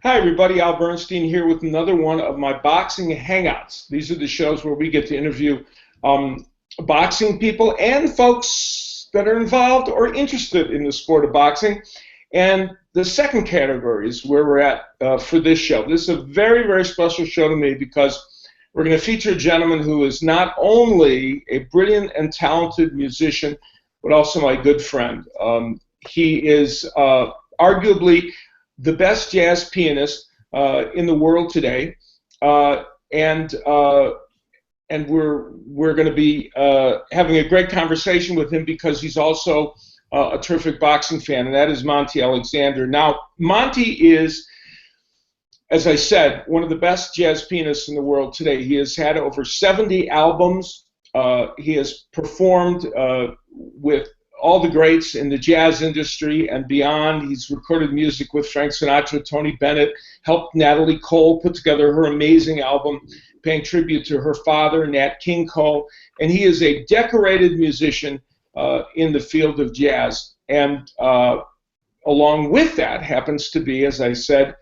Hi, everybody. Al Bernstein here with another one of my boxing hangouts. These are the shows where we get to interview boxing people and folks that are involved or interested in the sport of boxing. And the second category is where we're at for this show. This is a very, very special show to me because we're going to feature a gentleman who is not only a brilliant and talented musician, but also my good friend. He is arguably the best jazz pianist in the world today, and we're going to be having a great conversation with him because he's also a terrific boxing fan, and that is Monty Alexander. Now, Monty is, as I said, one of the best jazz pianists in the world today. He has had over 70 albums. He has performed with all the greats in the jazz industry and beyond. He's recorded music with Frank Sinatra, Tony Bennett, helped Natalie Cole put together her amazing album, paying tribute to her father, Nat King Cole. And he is a decorated musician in the field of jazz. And along with that happens to be, as I said,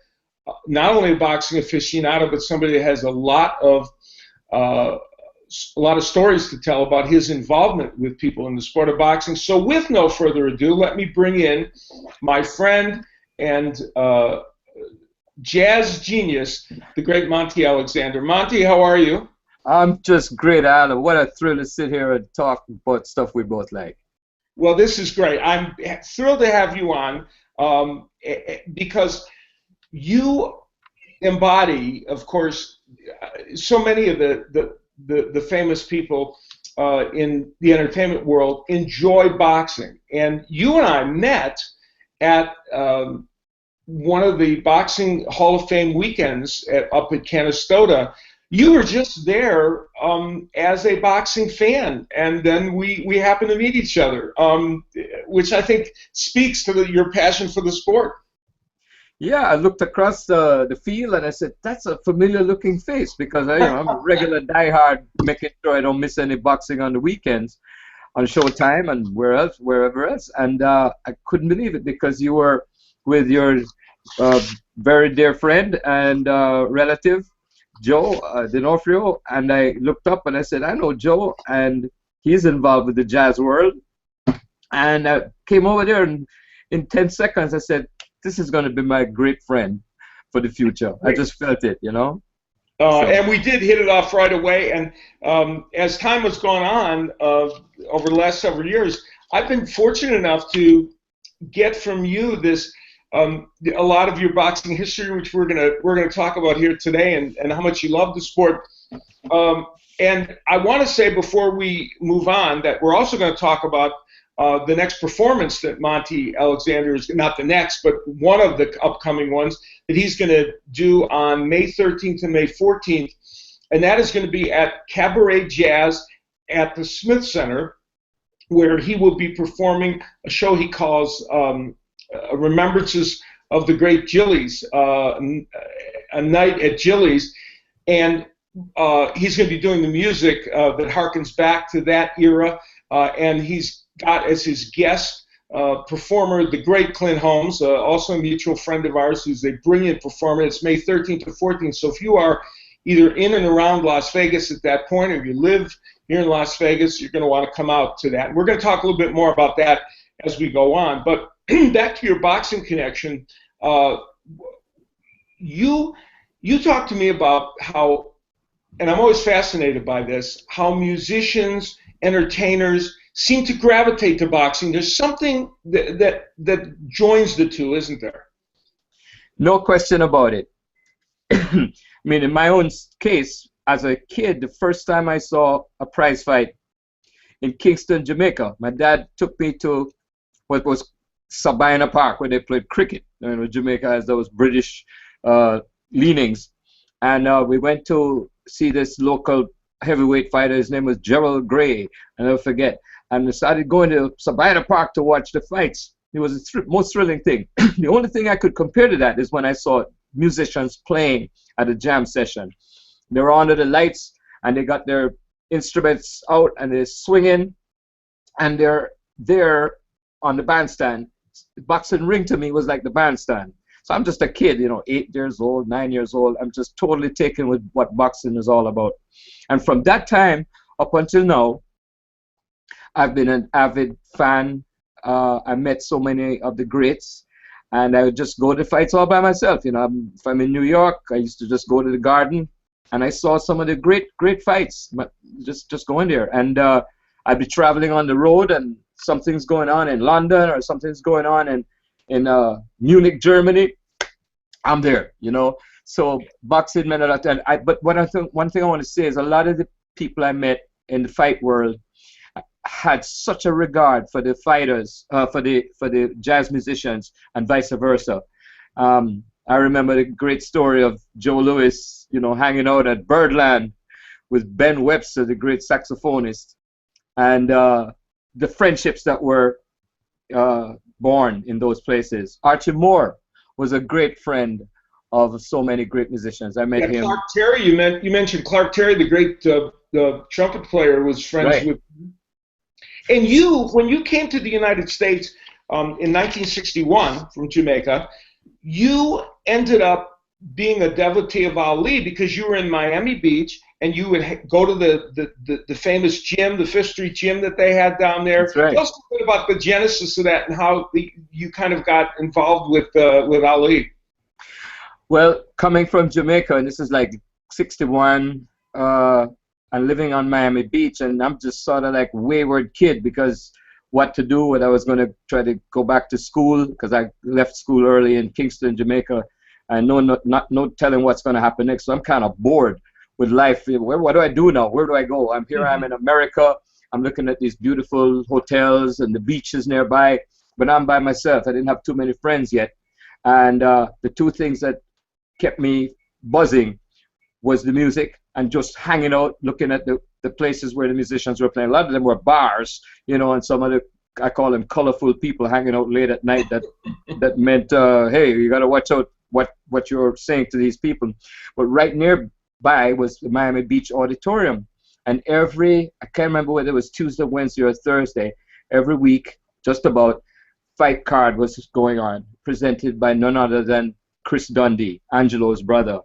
not only a boxing aficionado, but somebody that has a lot of stories to tell about his involvement with people in the sport of boxing. So with no further ado, let me bring in my friend and jazz genius, the great Monty Alexander. Monty, how are you? I'm just great, Alan. What a thrill to sit here and talk about stuff we both like. Well, this is great. I'm thrilled to have you on because you embody, of course, so many of the famous people in the entertainment world enjoy boxing. And you and I met at one of the Boxing Hall of Fame weekends up at Canastota. You were just there as a boxing fan, and then we happened to meet each other, which I think speaks to your passion for the sport. Yeah, I looked across the field and I said, that's a familiar looking face, because I'm a regular diehard, making sure I don't miss any boxing on the weekends, on Showtime and wherever else. And I couldn't believe it, because you were with your very dear friend and relative, Joe D'Onofrio, and I looked up and I said, I know Joe, and he's involved with the jazz world. And I came over there, and in 10 seconds I said, this is going to be my great friend for the future. I just felt it, And we did hit it off right away. And as time has gone on over the last several years, I've been fortunate enough to get from you this a lot of your boxing history, which we're gonna talk about here today, and how much you love the sport. And I want to say before we move on that we're also going to talk about the next performance that Monty Alexander is, not the next, but one of the upcoming ones that he's going to do on May 13th and May 14th, and that is going to be at Cabaret Jazz at the Smith Center, where he will be performing a show he calls Remembrances of the Great JILLY'S, a night at JILLY'S, and he's going to be doing the music that harkens back to that era, and he's got as his guest performer the great Clint Holmes, also a mutual friend of ours, who's a brilliant performer. It's May 13th to 14th, so if you are either in and around Las Vegas at that point, or you live here in Las Vegas, you're going to want to come out to that. We're going to talk a little bit more about that as we go on, but back to your boxing connection, you talked to me about how, and I'm always fascinated by this, how musicians, entertainers seem to gravitate to boxing. There's something that joins the two, isn't there? No question about it. I mean, in my own case, as a kid, the first time I saw a prize fight in Kingston, Jamaica, my dad took me to what was Sabina Park, where they played cricket. You know, Jamaica has those British leanings. And we went to see this local heavyweight fighter. His name was Gerald Gray, I'll never forget. And I started going to Sabina Park to watch the fights. It was the most thrilling thing. The only thing I could compare to that is when I saw musicians playing at a jam session. They were under the lights, and they got their instruments out, and they're swinging, and they're there on the bandstand. The boxing ring to me was like the bandstand. So I'm just a kid, you know, 8 years old, 9 years old. I'm just totally taken with what boxing is all about. And from that time up until now, I've been an avid fan. I met so many of the greats, and I would just go to fights all by myself. You know, if I'm in New York, I used to just go to the Garden, and I saw some of the great fights. Just going there, and I'd be traveling on the road, and something's going on in London or something's going on in Munich, Germany. I'm there, you know. So boxing meant a lot. And but one thing I want to say is a lot of the people I met in the fight world had such a regard for the fighters, for the jazz musicians, and vice versa. I remember the great story of Joe Louis, you know, hanging out at Birdland with Ben Webster, the great saxophonist, and the friendships that were born in those places. Archie Moore was a great friend of so many great musicians. I met him. Clark Terry, you mentioned Clark Terry, the great the trumpet player, was friends with. And you, when you came to the United States in 1961 from Jamaica, you ended up being a devotee of Ali because you were in Miami Beach and you would go to the famous gym, the Fifth Street gym that they had down there. That's right. Tell us a bit about the genesis of that and how you kind of got involved with Ali. Well, coming from Jamaica, and this is like 61, and living on Miami Beach, and I'm just sort of like wayward kid because what to do when I was going to try to go back to school because I left school early in Kingston, Jamaica. I know no telling what's going to happen next, so I'm kind of bored with life. What do I do now? Where do I go? I'm here. I'm in America. I'm looking at these beautiful hotels and the beaches nearby, but I'm by myself. I didn't have too many friends yet, and the two things that kept me buzzing was the music and just hanging out, looking at the places where the musicians were playing. A lot of them were bars, you know, and some of the, I call them colorful people hanging out late at night that meant, hey, you got to watch out what you're saying to these people. But right nearby was the Miami Beach Auditorium. And I can't remember whether it was Tuesday, Wednesday, or Thursday, every week, just about, fight card was going on, presented by none other than Chris Dundee, Angelo's brother.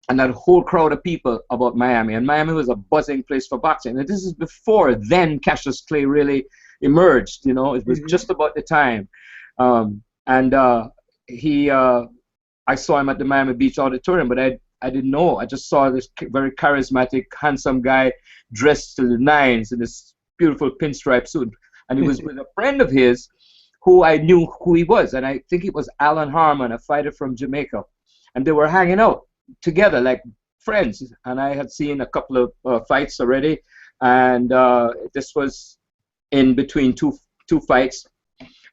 And that whole crowd of people about Miami. And Miami was a buzzing place for boxing. And this is before then Cassius Clay really emerged, you know. It was just about the time. I saw him at the Miami Beach Auditorium, but I didn't know. I just saw this very charismatic, handsome guy dressed to the nines in this beautiful pinstripe suit. And he was with a friend of his who I knew who he was. And I think it was Alan Harmon, a fighter from Jamaica. And they were hanging out together like friends, and I had seen a couple of fights already, and this was in between two fights,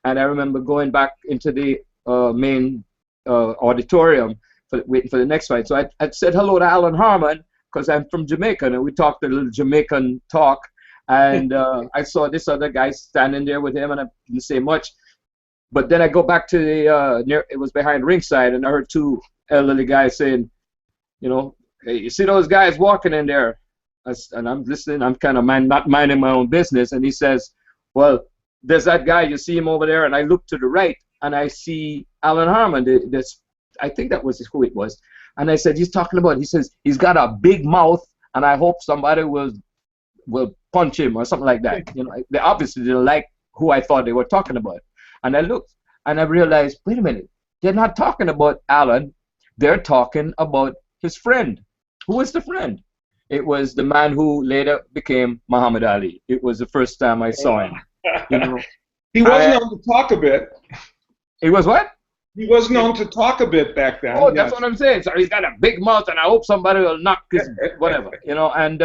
and I remember going back into the main auditorium waiting for the next fight. So I said hello to Alan Harmon because I'm from Jamaica, and we talked a little Jamaican talk, and I saw this other guy standing there with him, and I didn't say much. But then I go back to the it was behind ringside, and I heard two elderly guys saying, you know, hey, you see those guys walking in there? And I'm listening. I'm kind of not minding my own business. And he says, well, there's that guy. You see him over there. And I look to the right, and I see Alan Harmon. I think that was who it was. And I said, he's talking about, he says, he's got a big mouth, and I hope somebody will punch him or something like that. You know, they obviously didn't like who I thought they were talking about. And I looked, and I realized, wait a minute. They're not talking about Alan. They're talking about his friend. Who was the friend? It was the man who later became Muhammad Ali. It was the first time I saw him. You know, he was known to talk a bit. He was what? He was known to talk a bit back then. Oh, that's what I'm saying. So he's got a big mouth, and I hope somebody will knock his whatever, you know. And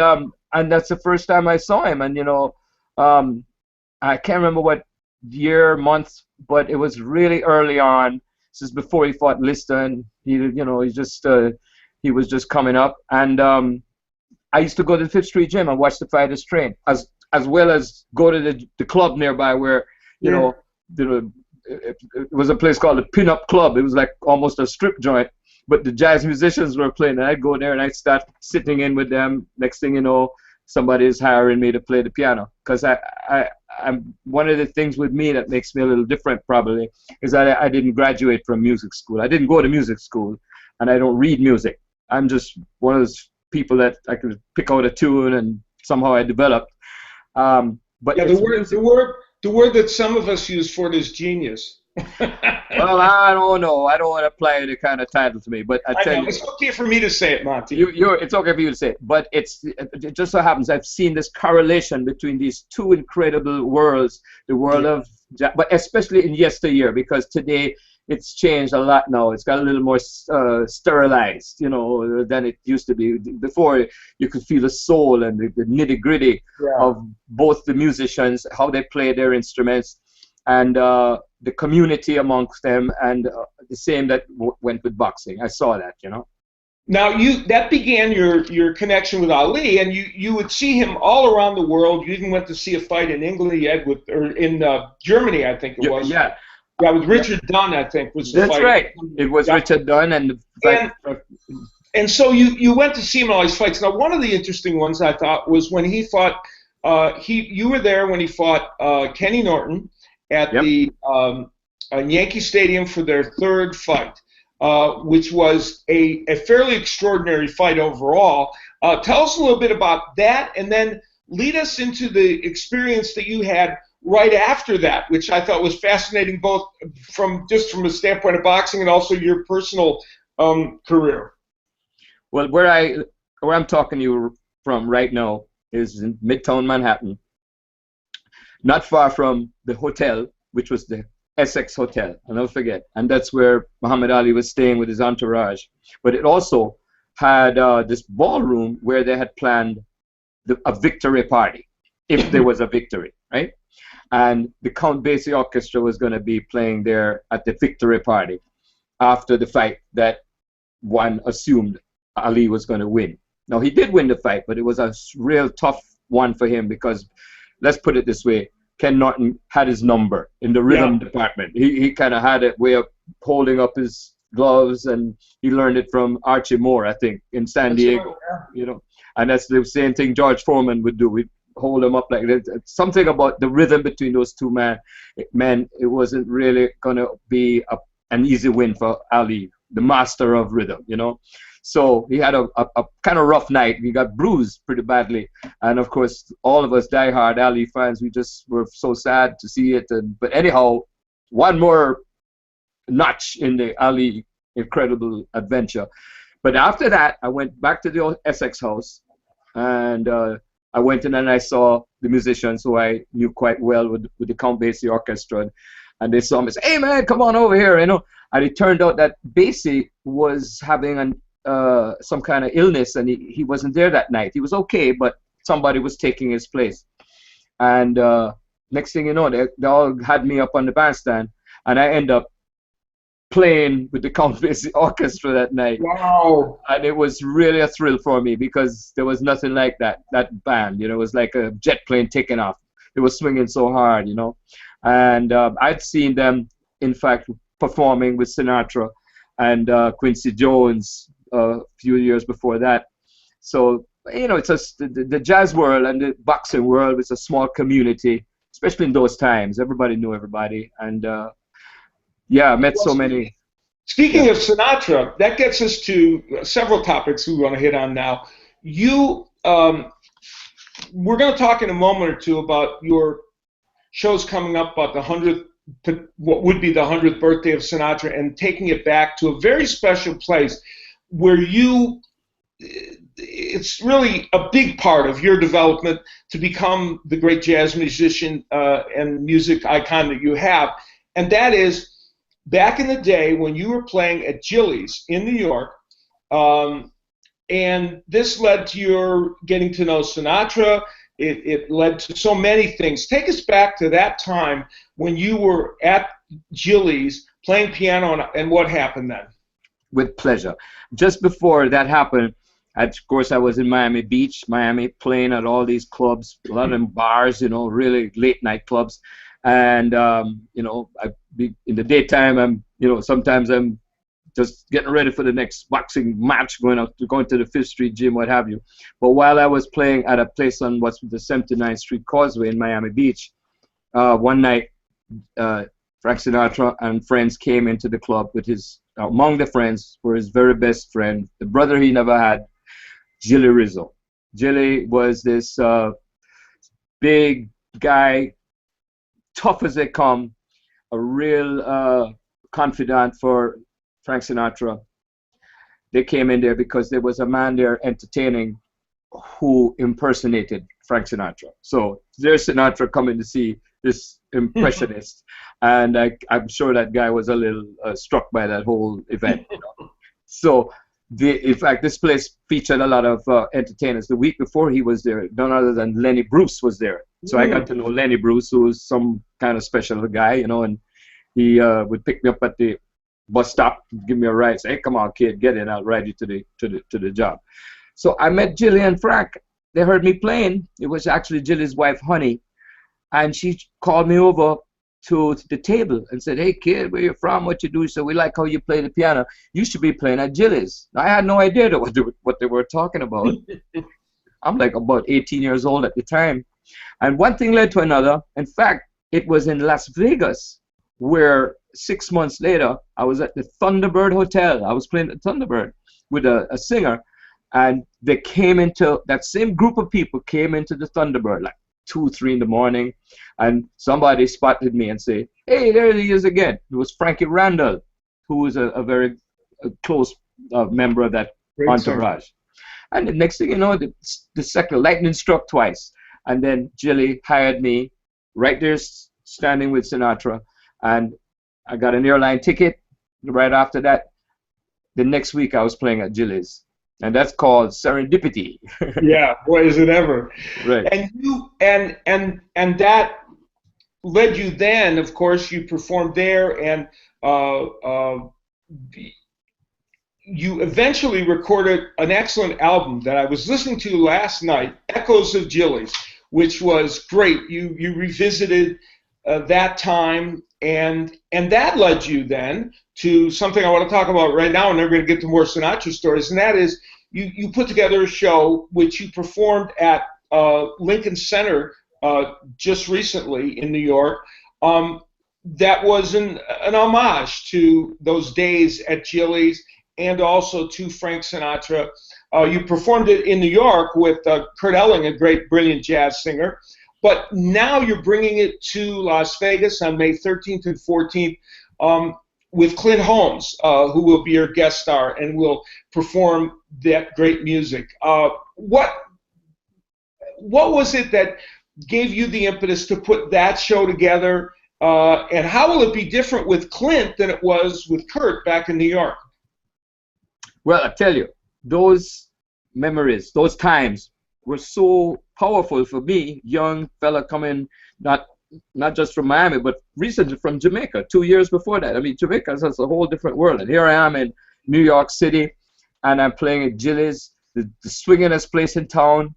that's the first time I saw him. And you know, I can't remember what year, months, but it was really early on. This is before he fought Liston. He, you know, he was just coming up, and I used to go to the Fifth Street Gym and watch the fighters train, as well as go to the club nearby where, you know, it was a place called the Pin-Up Club. It was like almost a strip joint, but the jazz musicians were playing, and I'd go there and I'd start sitting in with them. Next thing you know, somebody is hiring me to play the piano, because I'm one of the things with me that makes me a little different probably is that I didn't graduate from music school. I didn't go to music school, and I don't read music. I'm just one of those people that I could pick out a tune and somehow I developed. But yeah, the word that some of us use for it is genius. Well, I don't know. I don't want to apply any kind of title to me, but I tell you, it's okay for me to say it, Monty. It's okay for you to say it, but it just so happens I've seen this correlation between these two incredible worlds, the world of jazz, but especially in yesteryear, because today it's changed a lot now. It's got a little more sterilized, you know, than it used to be. Before, you could feel the soul and the nitty-gritty of both the musicians, how they play their instruments, and the community amongst them, and the same that went with boxing. I saw that, you know. Now that began your connection with Ali, and you would see him all around the world. You even went to see a fight in England, or in Germany, I think it was. Yeah. Yeah, with Richard Dunn, I think was the fight. That's right. It was Richard Dunn, and so you went to see him in all these fights. Now, one of the interesting ones I thought was when he fought. You were there when he fought Kenny Norton at the Yankee Stadium for their third fight, which was a fairly extraordinary fight overall. Tell us a little bit about that, and then lead us into the experience that you had right after that, which I thought was fascinating, both from a standpoint of boxing and also your personal career. Well, where I'm talking to you from right now is in Midtown Manhattan, not far from the hotel, which was the Essex Hotel, I'll never forget. And that's where Muhammad Ali was staying with his entourage. But it also had this ballroom where they had planned a victory party, if there was a victory, right? And the Count Basie Orchestra was going to be playing there at the victory party after the fight that one assumed Ali was going to win. Now, he did win the fight, but it was a real tough one for him because, let's put it this way, Ken Norton had his number in the rhythm department. He kind of had a way of holding up his gloves, and he learned it from Archie Moore, I think, in San Diego. You know, and that's the same thing George Foreman would do. We'd hold him up like that. Something about the rhythm between those two men, it wasn't really going to be an easy win for Ali, the master of rhythm, you know. So he had a kind of rough night. He got bruised pretty badly. And, of course, all of us diehard Ali fans, we just were so sad to see it. But anyhow, one more notch in the Ali incredible adventure. But after that, I went back to the old Essex house, and I went in and I saw the musicians who I knew quite well with the Count Basie Orchestra. And they saw me say, "Hey, man, come on over here," you know. And it turned out that Basie was having some kind of illness, and he wasn't there that night. He was okay, but somebody was taking his place. And next thing you know, they all had me up on the bandstand, and I end up playing with the Count Basie Orchestra that night. Wow! And it was really a thrill for me because there was nothing like that band. You know, it was like a jet plane taking off. It was swinging so hard, you know. And I'd seen them, in fact, performing with Sinatra and Quincy Jones a few years before that. So, you know, it's the jazz world and the boxing world was a small community, especially in those times. Everybody knew everybody. And, I met so many. Speaking of Sinatra, that gets us to several topics we want to hit on now. We're going to talk in a moment or two about your shows coming up about the 100th, what would be the 100th birthday of Sinatra, and taking it back to a very special place where it's really a big part of your development to become the great jazz musician and music icon that you have. And that is back in the day when you were playing at JILLY'S in New York, and this led to your getting to know Sinatra. it led to so many things. Take us back to that time when you were at JILLY'S playing piano, and what happened then? With pleasure. Just before that happened, of course, I was in Miami Beach, Miami, playing at all these clubs, a lot of them bars, you know, really late night clubs. And, you know, in the daytime, sometimes I'm just getting ready for the next boxing match, going to the Fifth Street gym, what have you. But while I was playing at a place on what's the 79th Street Causeway in Miami Beach, one night, Frank Sinatra and friends came into the club with among the friends were his very best friend, the brother he never had, Rizzo. Jilly was this big guy, tough as they come, a real confidant for Frank Sinatra. They came in there because there was a man there entertaining who impersonated Frank Sinatra. So there's Sinatra coming to see this impressionist, and I'm sure that guy was a little struck by that whole event. So, in fact, this place featured a lot of entertainers. The week before he was there, none other than Lenny Bruce was there. So I got to know Lenny Bruce, who was some kind of special guy, and he would pick me up at the bus stop, give me a ride, say, "Hey, come on, kid, get in, I'll ride you to the job." So I met Jilly and Frank. They heard me playing. It was actually Jilly's wife, Honey, and she called me over to the table and said, "Hey, kid, where you from? What you do?" So "We like how you play the piano. You should be playing at JILLY'S." I had no idea what they were talking about. I'm like about 18 years old at the time. And one thing led to another. In fact, it was in Las Vegas where 6 months later, I was at the Thunderbird Hotel. I was playing at Thunderbird with a singer, and they came into, that same group of people came into the Thunderbird like 2, 3 in the morning, and somebody spotted me and said, "Hey, there he is again." It was Frankie Randall, who was a very close member of that Great entourage. Singer. And the next thing you know, the second lightning struck twice. And then Jilly hired me right there standing with Sinatra, and I got an airline ticket right after that. The next week I was playing at JILLY'S, and that's called serendipity. Yeah, boy, is it ever. Right. And you and that led you then, of course, you performed there, and you eventually recorded an excellent album that I was listening to last night, Echoes of JILLY'S, which was great. You revisited that time, and that led you then to something I want to talk about right now, and then we're going to get to more Sinatra stories, and that is you put together a show which you performed at Lincoln Center just recently in New York. That was an homage to those days at JILLY'S and also to Frank Sinatra. You performed it in New York with Kurt Elling, a great, brilliant jazz singer. But now you're bringing it to Las Vegas on May 13th and 14th with Clint Holmes, who will be your guest star and will perform that great music. What was it that gave you the impetus to put that show together, and how will it be different with Clint than it was with Kurt back in New York? Well, I tell you, those memories, those times were so powerful for me, young fella coming, not just from Miami, but recently from Jamaica, 2 years before that. I mean, Jamaica is a whole different world. And here I am in New York City, and I'm playing at JILLY'S, the swingingest place in town.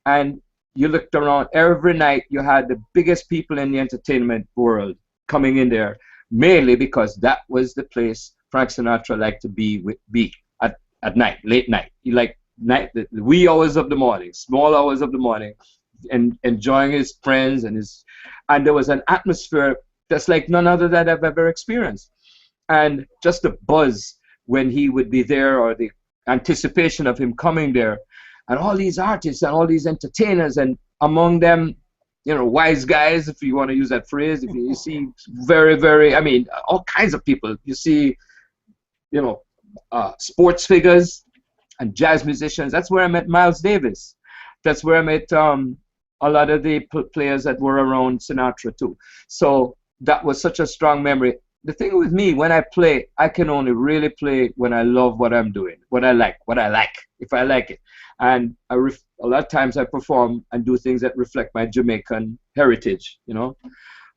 And you looked around, every night you had the biggest people in the entertainment world coming in there, mainly because that was the place Frank Sinatra liked to be at night, late night. He liked the wee hours of the morning, small hours of the morning, and enjoying his friends and there was an atmosphere that's like none other that I've ever experienced. And just the buzz when he would be there, or the anticipation of him coming there, and all these artists and all these entertainers, and among them, wise guys, if you want to use that phrase. If you see very, very, I mean, all kinds of people. You see, sports figures and jazz musicians. That's where I met Miles Davis. That's where I met a lot of the players that were around Sinatra too. So that was such a strong memory. the thing with me, when I play, I can only really play when I love what I'm doing, what I like, if I like it. And a lot of times I perform and do things that reflect my Jamaican heritage, you know.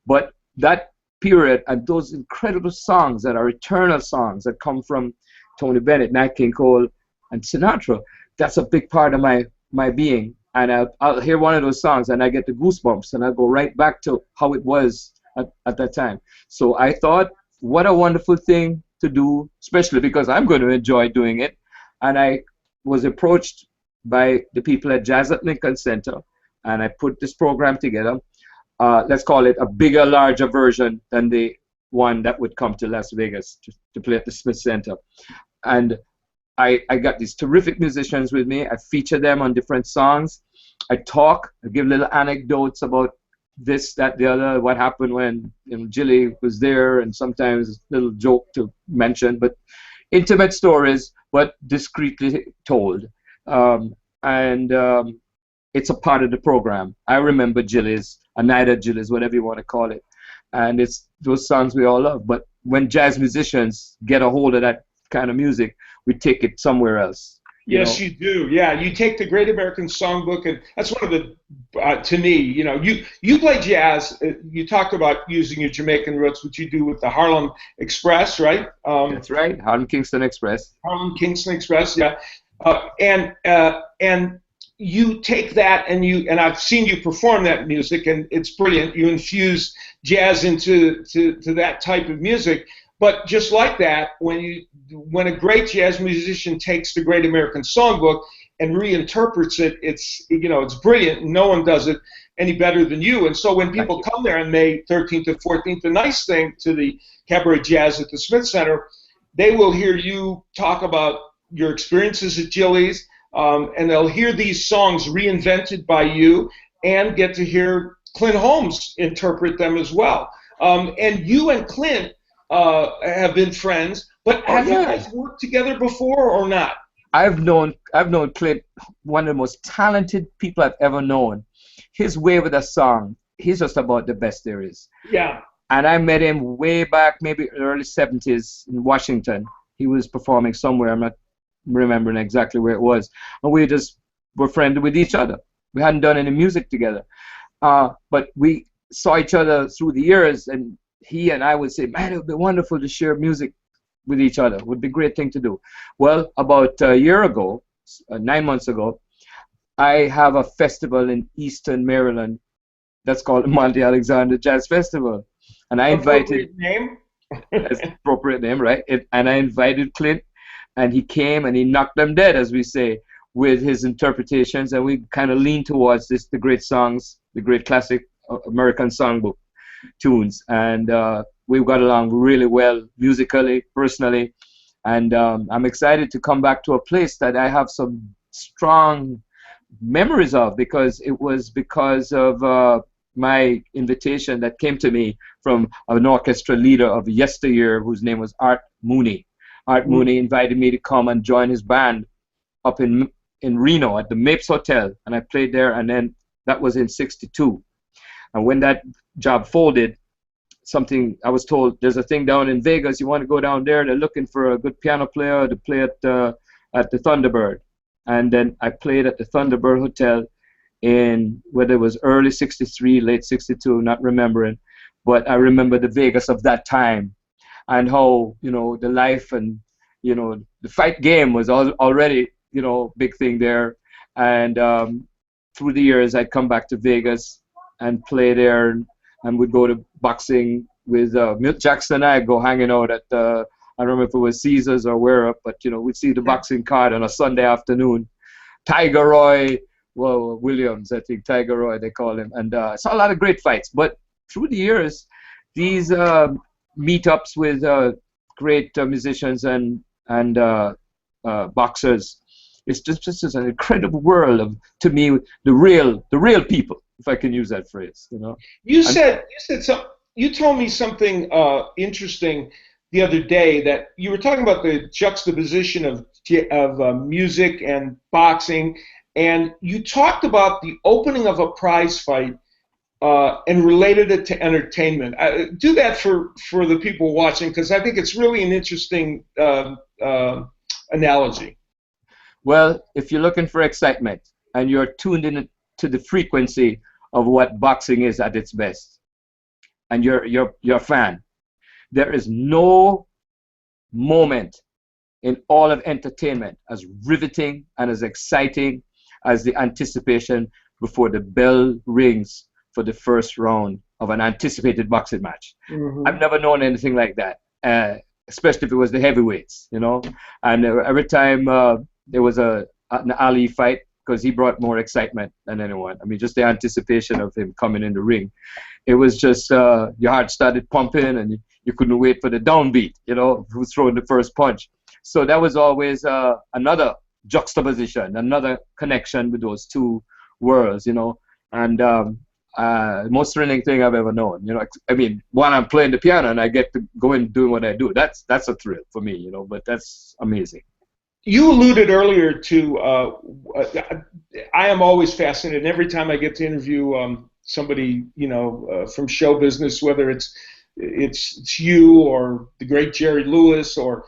But that period and those incredible songs that are eternal songs that come from Tony Bennett, Nat King Cole, and Sinatra, that's a big part of my being. And I'll hear one of those songs and I get the goosebumps and I go right back to how it was at that time. So I thought, what a wonderful thing to do, especially because I'm going to enjoy doing it. And I was approached by the people at Jazz at Lincoln Center, and I put this program together. Let's call it a bigger, larger version than the one that would come to Las Vegas to play at the Smith Center. And I got these terrific musicians with me. I feature them on different songs. I talk, I give little anecdotes about this, that, the other, what happened when Jilly was there, and sometimes a little joke to mention, but intimate stories, but discreetly told. It's a part of the program. I remember Jilly's, a night at Jilly's, whatever you want to call it. And it's those songs we all love. But when jazz musicians get a hold of that kind of music, we take it somewhere else. Yes, you do. Yeah, you take the Great American Songbook, and that's one of the, to me, you play jazz. You talked about using your Jamaican roots, which you do with the Harlem Express, right? That's right, Harlem Kingston Express. Harlem Kingston Express, yeah. And you take that and I've seen you perform that music, and it's brilliant. You infuse jazz into that type of music. But just like that, when a great jazz musician takes the Great American Songbook and reinterprets it, it's brilliant. No one does it any better than you. And so when people come there on May 13th and 14th, the nice thing to the Cabaret Jazz at the Smith Center, they will hear you talk about your experiences at Jilly's, and they'll hear these songs reinvented by you and get to hear Clint Holmes interpret them as well. And you and Clint have been friends, but have you guys worked together before or not? I've known Clint, one of the most talented people I've ever known. His way with a song, he's just about the best there is. Yeah. And I met him way back, maybe early 70s in Washington. He was performing somewhere, I'm not remembering exactly where it was. And we just were friendly with each other. We hadn't done any music together. But we saw each other through the years, and he and I would say, man, it would be wonderful to share music with each other. It would be a great thing to do. Well, about a year ago, 9 months ago, I have a festival in Eastern Maryland that's called the Monty Alexander Jazz Festival. And I invited... Appropriate name? That's the appropriate name, right? And I invited Clint, and he came and he knocked them dead, as we say, with his interpretations, and we kind of leaned towards the great songs, the great classic American songbook tunes, and we've got along really well musically, personally, and I'm excited to come back to a place that I have some strong memories of, because it was because of my invitation that came to me from an orchestra leader of yesteryear whose name was Art Mooney. Art Mooney invited me to come and join his band up in Reno at the Mapes Hotel, and I played there, and then that was in '62. And when that job folded, I was told, there's a thing down in Vegas, you want to go down there, they're looking for a good piano player to play at the Thunderbird. And then I played at the Thunderbird Hotel in whether it was early '63, late '62, not remembering, but I remember the Vegas of that time, and how, the life and, the fight game was already, big thing there. And through the years, I'd come back to Vegas and play there, and would go to boxing with Milt Jackson. I'd go hanging out at I don't remember if it was Caesars or where, but we'd see the boxing card on a Sunday afternoon. Tiger Roy, Williams, I think Tiger Roy they call him, and I saw a lot of great fights. But through the years, these meetups with great musicians and boxers, it's just an incredible world of, to me, the real people, if I can use that phrase. You told me something interesting the other day, that you were talking about the juxtaposition of music and boxing, and you talked about the opening of a prize fight and related it to entertainment. Do that for the people watching, because I think it's really an interesting analogy. Well, if you're looking for excitement and you're tuned in to the frequency of what boxing is at its best, and you're a fan, there is no moment in all of entertainment as riveting and as exciting as the anticipation before the bell rings for the first round of an anticipated boxing match. I've never known anything like that, especially if it was the heavyweights, you know. And every time there was an Ali fight, because he brought more excitement than anyone. I mean, just the anticipation of him coming in the ring. It was just, your heart started pumping and you couldn't wait for the downbeat, you know, who's throwing the first punch. So that was always another juxtaposition, another connection with those two worlds, you know. And most thrilling thing I've ever known, you know. I mean, while I'm playing the piano and I get to go in doing what I do, that's a thrill for me, you know. But that's amazing. You alluded earlier to, I am always fascinated. Every time I get to interview somebody, you know, from show business, whether it's you or the great Jerry Lewis or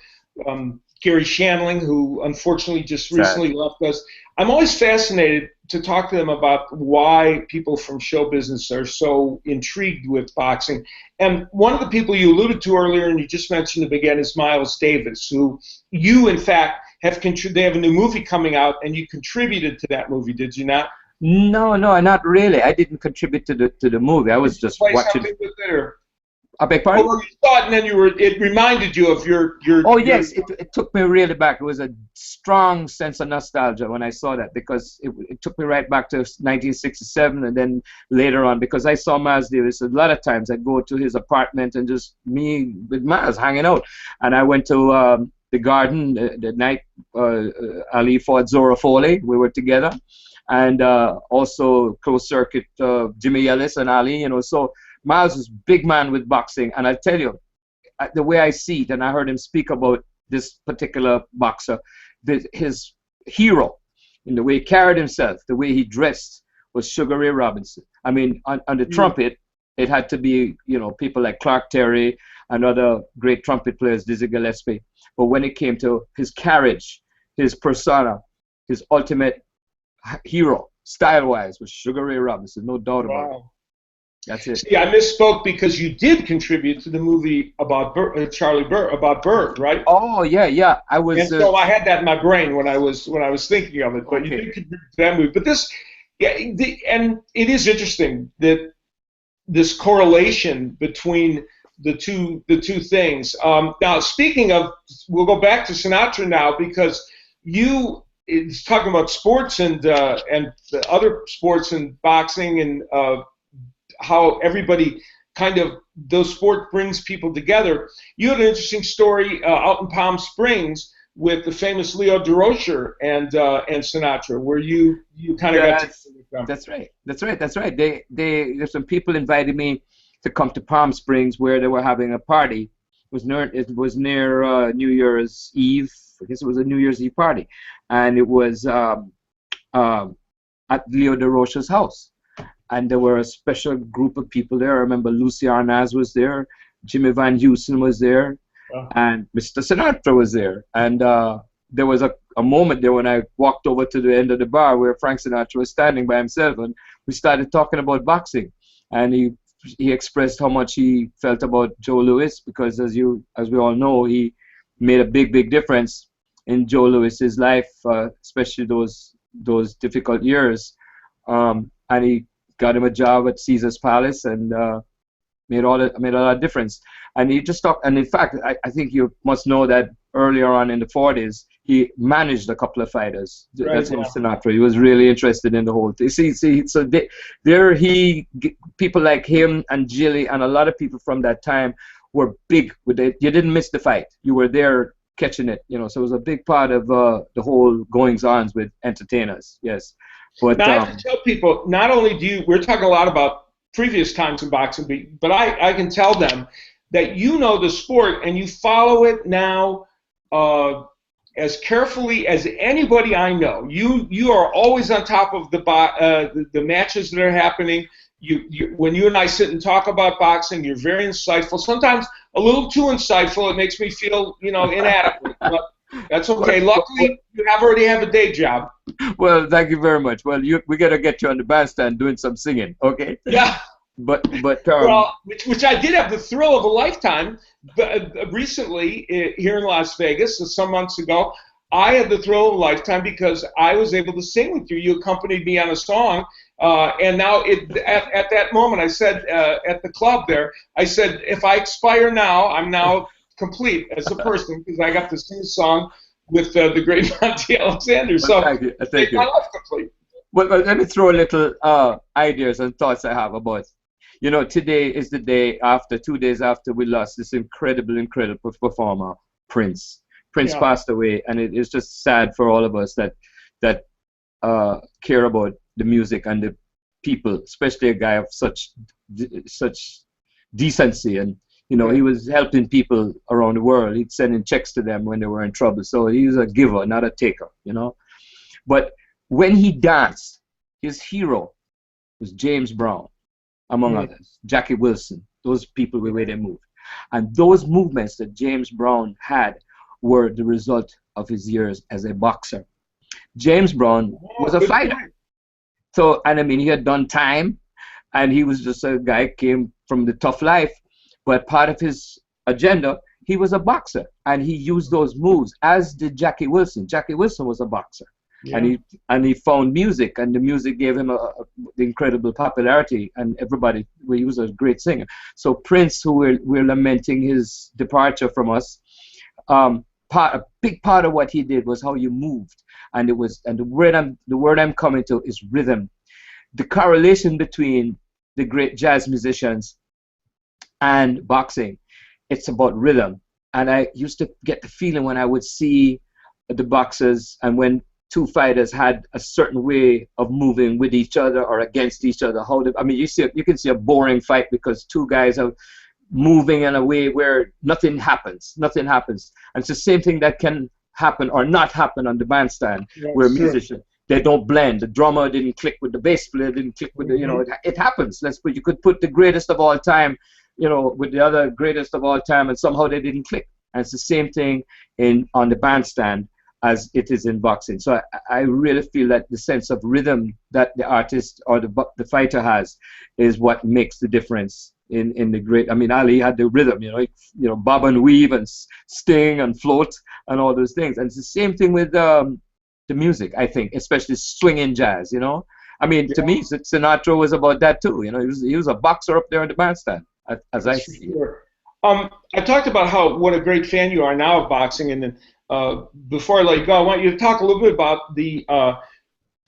Gary Shandling, who unfortunately just recently left us, I'm always fascinated to talk to them about why people from show business are so intrigued with boxing. And one of the people you alluded to earlier, and you just mentioned him again, is Miles Davis, who you, in fact, they have a new movie coming out, and you contributed to that movie, did you not? No, not really. I didn't contribute to the movie. I was just watching. I beg pardon? Oh, you saw it, and then it reminded you of your. Oh yes, it took me really back. It was a strong sense of nostalgia when I saw that, because it took me right back to 1967, and then later on, because I saw Miles Davis a lot of times. I'd go to his apartment and just me with Miles hanging out, and I went to the Garden the night Ali fought Zora Foley. We were together, and also closed circuit Jimmy Ellis and Ali. You know, so Miles was a big man with boxing, and I tell you, the way I see it, and I heard him speak about this particular boxer, his hero, in the way he carried himself, the way he dressed, was Sugar Ray Robinson. I mean, on the trumpet, it had to be, you know, people like Clark Terry and other great trumpet players, Dizzy Gillespie. But when it came to his carriage, his persona, his ultimate hero, style-wise, was Sugar Ray Robinson, no doubt about it. That's it. See, I misspoke, because you did contribute to the movie about about Bird, right? Oh yeah. I was. And so I had that in my brain when I was thinking of it. But you did contribute to that movie. But this, and it is interesting that this correlation between the two things. Now, speaking of, we'll go back to Sinatra now, because it's talking about sports and the other sports and boxing and how everybody kind of, those sports brings people together. You had an interesting story out in Palm Springs with the famous Leo DeRocher and Sinatra, where you kind of got to them. That's right. There's some people invited me to come to Palm Springs, where they were having a party. It was near New Year's Eve. I guess it was a New Year's Eve party, and it was at Leo DeRocher's house. And there were a special group of people there. I remember Lucy Arnaz was there, Jimmy Van Heusen was there, and Mr. Sinatra was there. And there was a moment there when I walked over to the end of the bar where Frank Sinatra was standing by himself, and we started talking about boxing. And he expressed how much he felt about Joe Louis, because as we all know, he made a big difference in Joe Louis's life, especially those difficult years. And he got him a job at Caesar's Palace, and made a lot of difference. And he just talked, and in fact, I think you must know that earlier on in the 40s, he managed a couple of fighters. Right, that's in Sinatra. He was really interested in the whole thing. See, so people like him and Jilly and a lot of people from that time were big with it. You didn't miss the fight. You were there catching it, you know. So it was a big part of the whole goings-ons with entertainers. Yes. But now, I have to tell people, not only we're talking a lot about previous times in boxing, but I can tell them that you know the sport and you follow it now as carefully as anybody I know. You are always on top of the matches that are happening. when you and I sit and talk about boxing, you're very insightful. Sometimes a little too insightful. It makes me feel, inadequate. But that's okay. Luckily, you already have a day job. Well, thank you very much. Well, we gotta get you on the bandstand doing some singing, okay? Yeah. But well, which I did have the thrill of a lifetime. But recently, here in Las Vegas, some months ago, I had the thrill of a lifetime because I was able to sing with you. You accompanied me on a song, and now at that moment, I said at the club there, I said, if I expire now, I'm now complete as a person because I got to sing a song with the great Monty Alexander. So thank you. Thank you. My life complete. Well, let me throw a little ideas and thoughts I have about. Today is the day after, 2 days after we lost this incredible performer, Prince. Prince passed away, and it is just sad for all of us that care about the music and the people, especially a guy of such decency. And he was helping people around the world. He'd sending checks to them when they were in trouble. So he was a giver, not a taker. But when he danced, his hero was James Brown, among others, Jackie Wilson. Those people were where they moved, and those movements that James Brown had were the result of his years as a boxer. James Brown was a fighter. So, and I mean, he had done time, and he was just a guy came from the tough life, but part of his agenda, he was a boxer, and he used those moves, as did Jackie Wilson. Jackie Wilson was a boxer, and he found music, and the music gave him the incredible popularity, and everybody, he was a great singer. So Prince, who we're lamenting his departure from us, a big part of what he did was how you moved, and the word I'm coming to is rhythm. The correlation between the great jazz musicians and boxing, it's about rhythm. And I used to get the feeling when I would see the boxers, and when two fighters had a certain way of moving with each other or against each other, you can see a boring fight because two guys are moving in a way where nothing happens. And it's the same thing that can happen or not happen on the bandstand, where musicians, they don't blend. The drummer didn't click with the bass player, didn't click with it happens. You could put the greatest of all time, with the other greatest of all time, and somehow they didn't click. And it's the same thing on the bandstand as it is in boxing. So I really feel that the sense of rhythm that the artist or the fighter has is what makes the difference in the great. I mean, Ali had the rhythm, bob and weave and sting and float and all those things. And it's the same thing with the music, I think, especially swinging jazz. I mean, to me, Sinatra was about that too. He was a boxer up there in the bandstand, as I see it. I talked about what a great fan you are now of boxing, and then before I let you go, I want you to talk a little bit about the.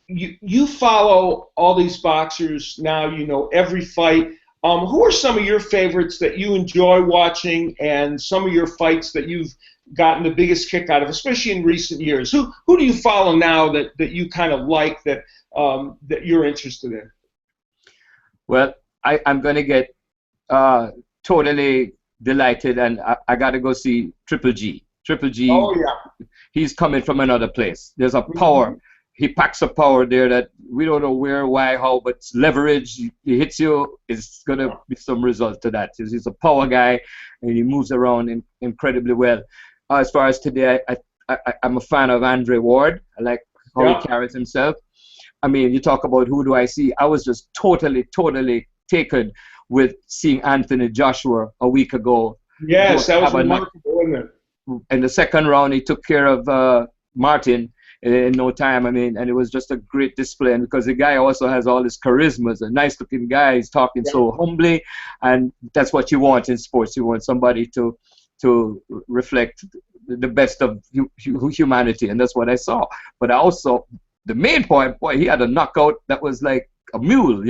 You follow all these boxers now. You know every fight. Who are some of your favorites that you enjoy watching, and some of your fights that you've gotten the biggest kick out of, especially in recent years? Who do you follow now that you kind of like, that you're interested in? Well, I'm going to get totally delighted, and I got to go see Triple G. Triple G. Oh yeah. He's coming from another place. There's a power. He packs a power there that we don't know where, why, how, but leverage. He hits you. It's going to be some result to that. He's a power guy, and he moves around incredibly well. As far as today, I'm a fan of Andre Ward. I like how he carries himself. I mean, you talk about who do I see. I was just totally taken with seeing Anthony Joshua a week ago. Yes, that was remarkable, wasn't it? In the second round, he took care of Martin in no time. I mean, and it was just a great display. And because the guy also has all this charisma, he's a nice-looking guy. He's talking so humbly, and that's what you want in sports. You want somebody to reflect the best of humanity, and that's what I saw. But also, the main point, boy, he had a knockout that was like a mule,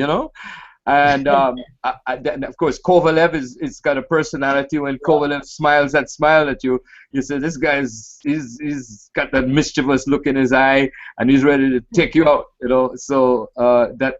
And of course, Kovalev is got a personality. When Kovalev smiles that smile at you, you say, this guy he's got that mischievous look in his eye, and he's ready to take you out. So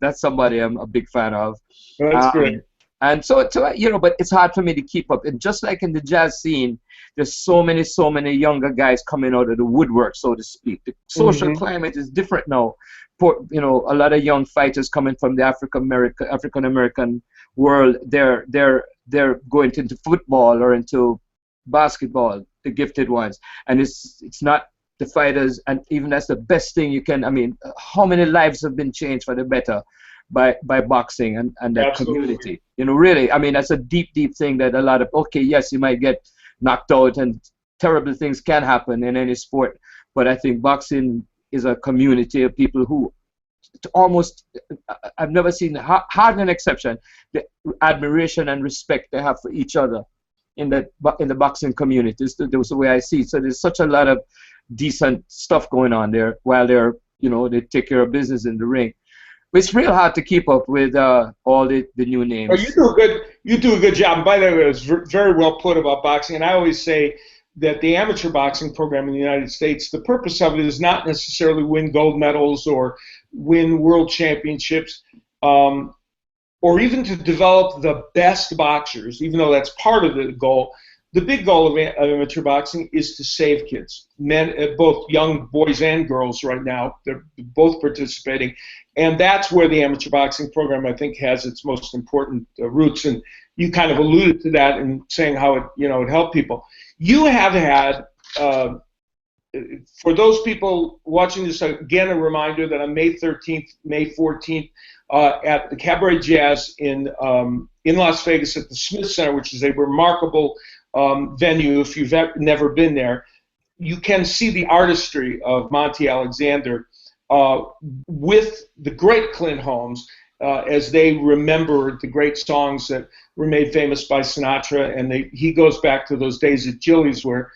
that's somebody I'm a big fan of. That's great. And so you know, but it's hard for me to keep up. And just like in the jazz scene, there's so many younger guys coming out of the woodwork, so to speak. The social climate is different now. You know, a lot of young fighters coming from the African American world, they're going into football or into basketball, the gifted ones, and it's not the fighters, and even that's the best thing you can. I mean, how many lives have been changed for the better by boxing and that community? You know, really, I mean, that's a deep thing that a lot of, okay, yes, you might get knocked out and terrible things can happen in any sport, but I think boxing is a community of people who almost, I've never seen, hardly an exception, the admiration and respect they have for each other in the boxing community. That's the way I see it. So there's such a lot of decent stuff going on there while they're, you know, they take care of business in the ring. But it's real hard to keep up with all the new names. Oh, you do a good job. And by the way, it was very well put about boxing. And I always say that the amateur boxing program in the United States, the purpose of it is not necessarily win gold medals or win world championships, or even to develop the best boxers, even though that's part of the goal. The big goal of amateur boxing is to save kids, men, both young boys and girls right now. They're both participating. And that's where the amateur boxing program, I think, has its most important roots. And you kind of alluded to that in saying how it, you know, it helped people. You have had, for those people watching this, again, a reminder that on May 13th, May 14th, at the Cabaret Jazz in Las Vegas at the Smith Center, which is a remarkable venue if you've never been there, you can see the artistry of Monty Alexander with the great Clint Holmes as they remember the great songs that were made famous by Sinatra, and he goes back to those days at JILLY'S where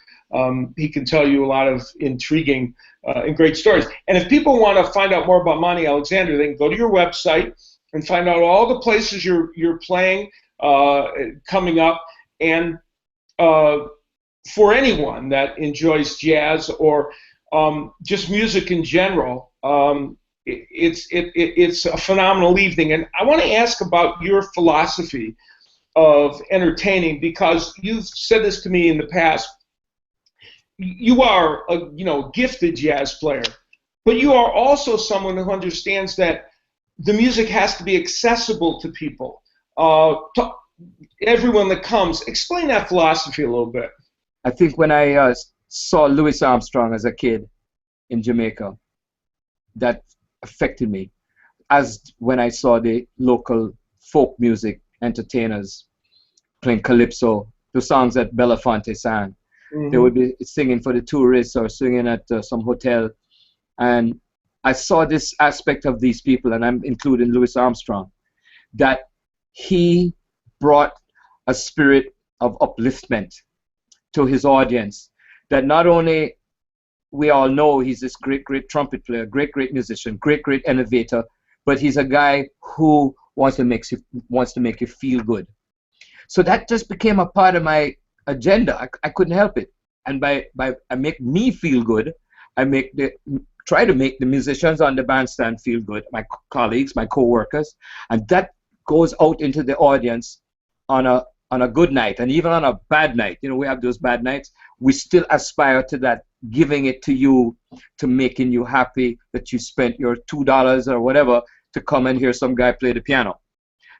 he can tell you a lot of intriguing and great stories. And if people want to find out more about Monty Alexander, they can go to your website and find out all the places you're playing coming up. And for anyone that enjoys jazz or just music in general, it's a phenomenal evening. And I want to ask about your philosophy of entertaining, because you've said this to me in the past. You are a gifted jazz player, but you are also someone who understands that the music has to be accessible to people, to everyone that comes. Explain that philosophy a little bit. I think when I saw Louis Armstrong as a kid in Jamaica, that affected me, as when I saw the local folk music entertainers playing calypso, the songs that Belafonte sang. They would be singing for the tourists or singing at some hotel. And I saw this aspect of these people, and I'm including Louis Armstrong, that he brought a spirit of upliftment to his audience, that not only we all know he's this great trumpet player, great musician, great innovator, but he's a guy who wants to make you feel good. So that just became a part of my agenda. I couldn't help it. And by I make me feel good, I try to make the musicians on the bandstand feel good, my colleagues, my co-workers, and that goes out into the audience on a good night, and even on a bad night. You know, we have those bad nights. We still aspire to that, giving it to you, to making you happy that you spent your $2 or whatever to come and hear some guy play the piano.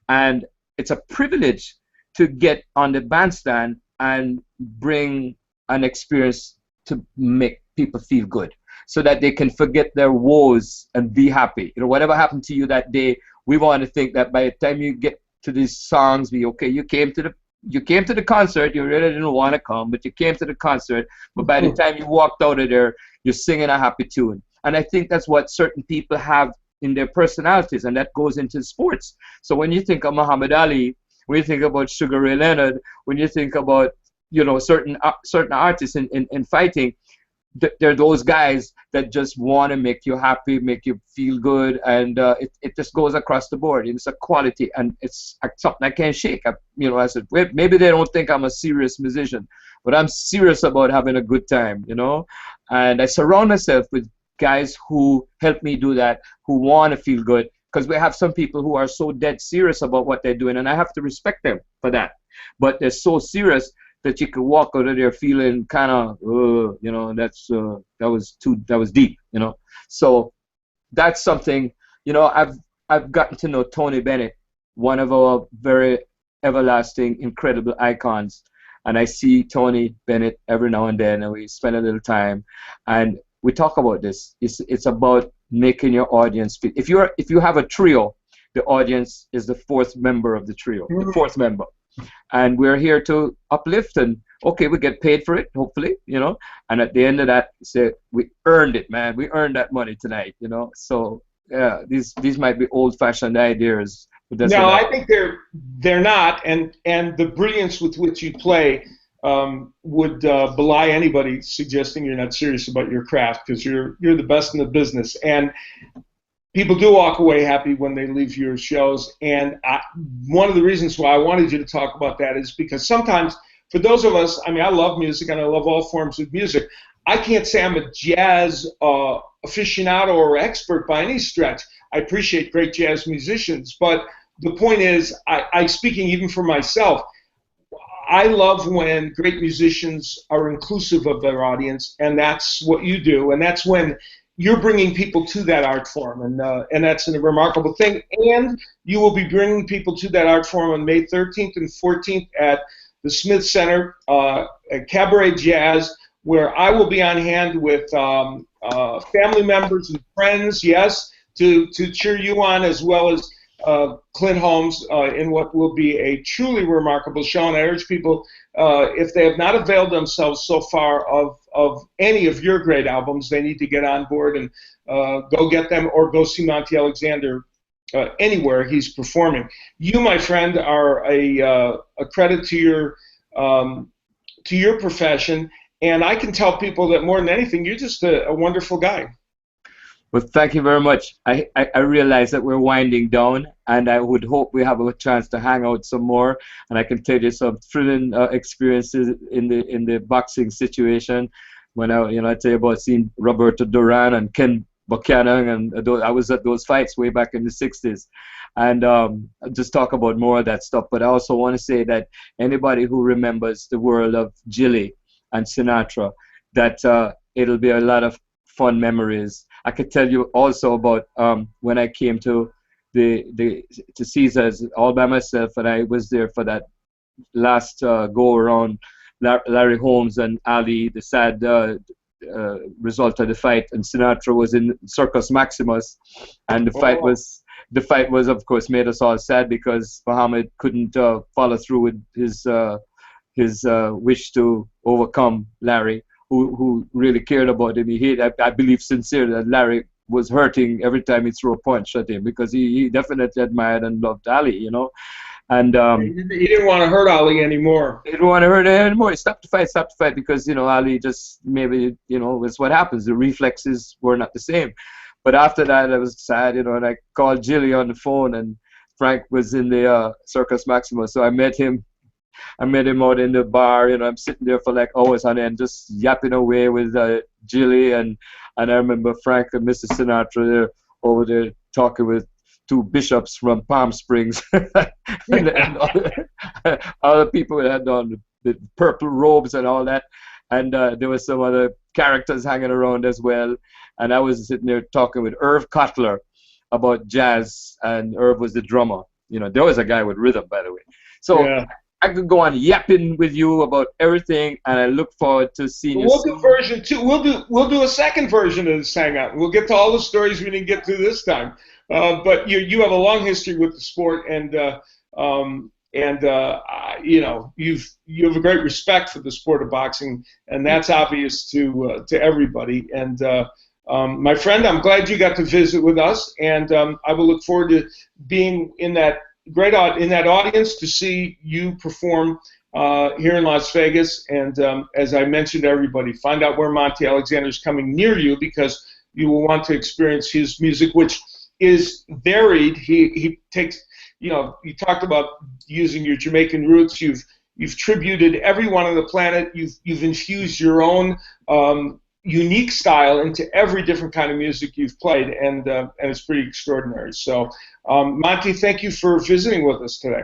And it's a privilege to get on the bandstand and bring an experience to make people feel good, so that they can forget their woes and be happy. You know, whatever happened to you that day, we want to think that by the time you get to these songs, you came to the concert, you really didn't want to come, but you came to the concert, but by the time you walked out of there, you're singing a happy tune. And I think that's what certain people have in their personalities, and that goes into sports. So when you think of Muhammad Ali, when you think about Sugar Ray Leonard, when you think about, you know, certain artists in fighting, they're those guys that just want to make you happy, make you feel good, and it just goes across the board. It's a quality, and it's something I can't shake. I said, maybe they don't think I'm a serious musician, but I'm serious about having a good time, you know. And I surround myself with guys who help me do that, who want to feel good, because we have some people who are so dead serious about what they're doing, and I have to respect them for that. But they're so serious that you could walk out of there feeling kind of, you know, that was deep, you know. So that's something, you know, I've gotten to know Tony Bennett, one of our very everlasting, incredible icons. And I see Tony Bennett every now and then, and we spend a little time, and we talk about this. It's about making your audience feel. If you have a trio, the audience is the fourth member of the trio, the fourth member, and we're here to uplift. And okay, we get paid for it, hopefully, you know. And at the end of that, say we earned it, man. We earned that money tonight, you know. So yeah, these might be old-fashioned ideas. No, I think they're not, and the brilliance with which you play would belie anybody suggesting you're not serious about your craft, because you're the best in the business, and people do walk away happy when they leave your shows. And one of the reasons why I wanted you to talk about that is because sometimes for those of us, I mean, I love music and I love all forms of music. I can't say I'm a jazz aficionado or expert by any stretch. I appreciate great jazz musicians, but the point is, I speaking even for myself, I love when great musicians are inclusive of their audience, and that's what you do, and that's when you're bringing people to that art form, and that's a remarkable thing. And you will be bringing people to that art form on May 13th and 14th at the Smith Center at Cabaret Jazz, where I will be on hand with family members and friends, yes, to cheer you on, as well as Clint Holmes in what will be a truly remarkable show. And I urge people, if they have not availed themselves so far of any of your great albums, they need to get on board and go get them, or go see Monty Alexander anywhere he's performing. You, my friend, are a credit to your profession, and I can tell people that more than anything, you're just a wonderful guy. Well, thank you very much. I realize that we're winding down, and I would hope we have a chance to hang out some more, and I can tell you some thrilling experiences in the boxing situation. When I tell you about seeing Roberto Duran and Ken Buchanan, and I was at those fights way back in the 60s, and just talk about more of that stuff. But I also want to say that anybody who remembers the world of Jilly and Sinatra, that it'll be a lot of fun memories. I could tell you also about when I came to to Caesars all by myself, and I was there for that last go around. Larry Holmes and Ali, the sad result of the fight, and Sinatra was in Circus Maximus, and the fight was of course made us all sad because Muhammad couldn't follow through with his wish to overcome Larry, who really cared about him. I believe sincerely that Larry was hurting every time he threw a punch at him, because he definitely admired and loved Ali, you know. And he didn't want to hurt Ali anymore. He didn't want to hurt him anymore. He stopped the fight because, you know, Ali just maybe, you know, it's what happens. The reflexes were not the same. But after that, I was sad, you know, and I called Jilly on the phone, and Frank was in the Circus Maximus, so I met him out in the bar. You know, I'm sitting there for like hours on end, just yapping away with Jilly, and I remember Frank and Mrs. Sinatra there over there talking with two bishops from Palm Springs, and other people had on the purple robes and all that, and there were some other characters hanging around as well. And I was sitting there talking with Irv Cutler about jazz, and Irv was the drummer. You know, there was a guy with rhythm, by the way. So. Yeah. I could go on yapping with you about everything, and I look forward to seeing you. We'll do version 2. We'll do a second version of this hangout. We'll get to all the stories we didn't get to this time. But you have a long history with the sport, and you know, you have a great respect for the sport of boxing, and that's obvious to everybody. And my friend, I'm glad you got to visit with us, and I will look forward to being in that audience to see you perform here in Las Vegas. And as I mentioned to everybody, find out where Monty Alexander is coming near you, because you will want to experience his music, which is varied. He takes, you know, you talked about using your Jamaican roots. You've tributed everyone on the planet. You've infused your own unique style into every different kind of music you've played, and it's pretty extraordinary. So, Monty, thank you for visiting with us today.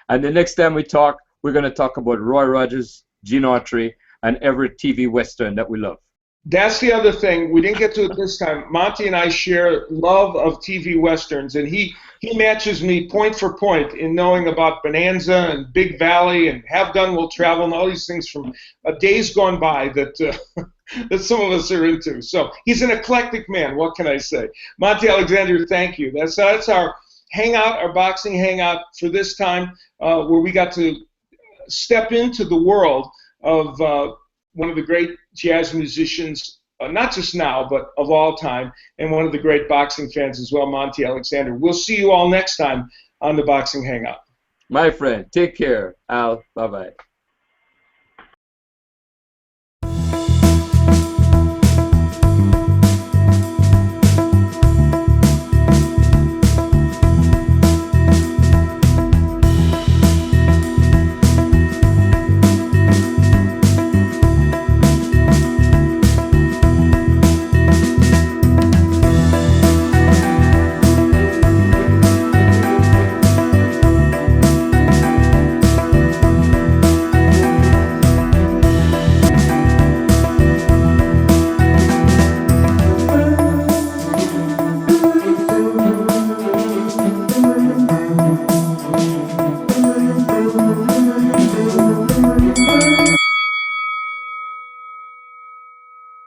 And the next time we talk, we're going to talk about Roy Rogers, Gene Autry, and every TV Western that we love. That's the other thing. We didn't get to it this time. Monty and I share love of TV Westerns, and he matches me point for point in knowing about Bonanza and Big Valley and Have Gun Will Travel and all these things from days gone by that that some of us are into. So he's an eclectic man. What can I say? Monty Alexander, thank you. That's our hangout, our boxing hangout for this time, where we got to step into the world of one of the great jazz musicians, not just now, but of all time, and one of the great boxing fans as well, Monty Alexander. We'll see you all next time on the Boxing Hangout. My friend, take care, Al. Bye-bye.